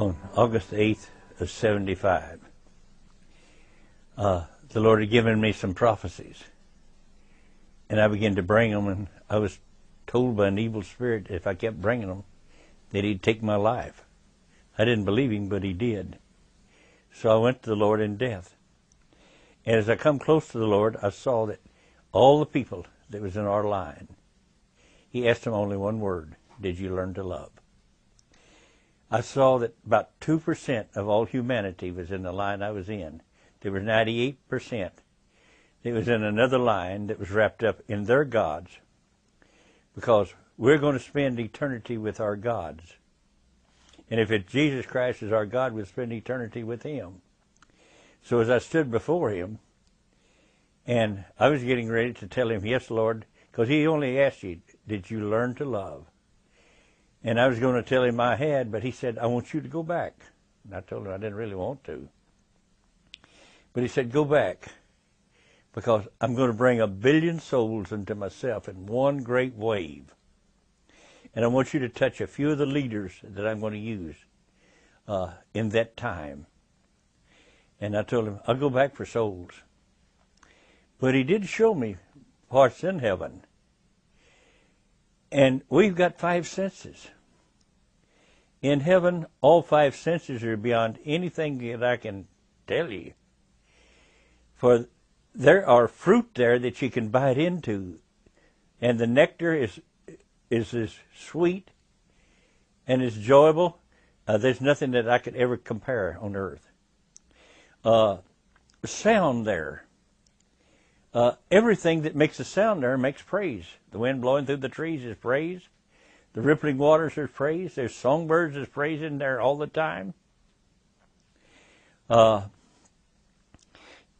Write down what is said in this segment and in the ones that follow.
on August 8th of 75. The Lord had given me some prophecies, and I began to bring them, and I was told by an evil spirit if I kept bringing them that he'd take my life. I didn't believe him, but he did. So I went to the Lord in death. And as I come close to the Lord, I saw that all the people that was in our line, he asked them only one word: did you learn to love? I saw that about 2% of all humanity was in the line I was in. There was 98% that was in another line that was wrapped up in their gods, because we're going to spend eternity with our gods. And if it's Jesus Christ is our God, we'll spend eternity with him. So as I stood before him, and I was getting ready to tell him, yes, Lord, because he only asked you, did you learn to love? And I was going to tell him I had, but he said, I want you to go back. And I told him I didn't really want to. But he said, go back, because I'm going to bring 1 billion souls into myself in one great wave. And I want you to touch a few of the leaders that I'm going to use in that time. And I told him, I'll go back for souls. But he did show me parts in heaven. And we've got 5 senses. In heaven, all 5 senses are beyond anything that I can tell you. For there are fruit there that you can bite into, and the nectar is as sweet and as enjoyable. There's nothing that I could ever compare on earth. Sound there. Everything that makes a sound there makes praise. The wind blowing through the trees is praise. The rippling waters is praise. There's songbirds is praising there all the time.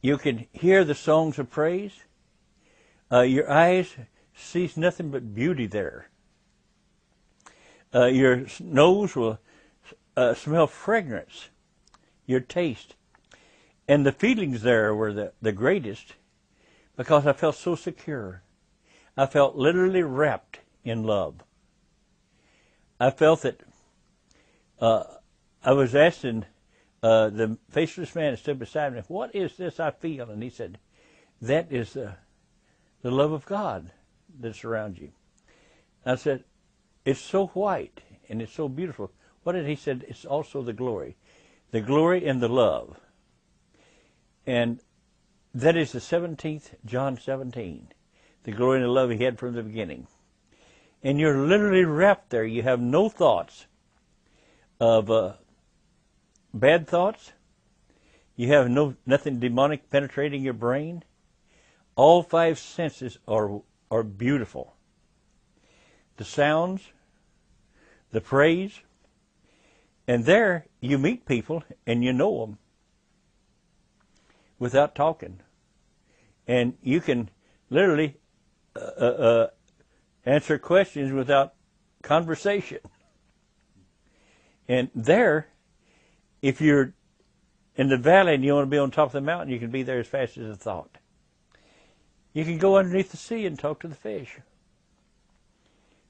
You can hear the songs of praise. Your eyes sees nothing but beauty there. Your nose will smell fragrance. Your taste. And the feelings there were the greatest, because I felt so secure. I felt literally wrapped in love. I felt that I was asking the faceless man that stood beside me, what is this I feel? And he said, that is the love of God that surrounds you. I said, it's so white and it's so beautiful. What did he said? It's also the glory and the love. And that is the 17th, John 17, the glory and the love he had from the beginning. And you're literally wrapped there. You have no thoughts of bad thoughts. You have nothing demonic penetrating your brain. All 5 senses are beautiful. The sounds, the praise, and there you meet people and you know them without talking. And you can literally answer questions without conversation. And there, if you're in the valley and you want to be on top of the mountain, you can be there as fast as a thought. You can go underneath the sea and talk to the fish.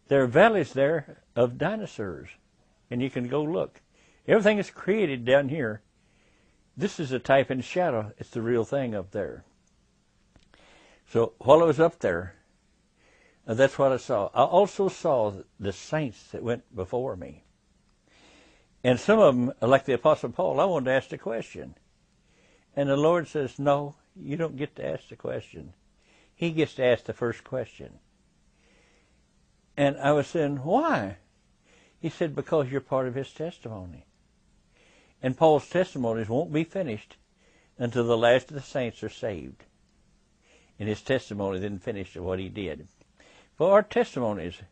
There are valleys there of dinosaurs, and you can go look. Everything is created down here. This is a type and shadow. It's the real thing up there. So while I was up there, that's what I saw. I also saw the saints that went before me. And some of them, like the Apostle Paul, I wanted to ask the question. And the Lord says, no, you don't get to ask the question. He gets to ask the first question. And I was saying, why? He said, because you're part of his testimony. And Paul's testimonies won't be finished until the last of the saints are saved. And his testimony didn't finish what he did. For our testimonies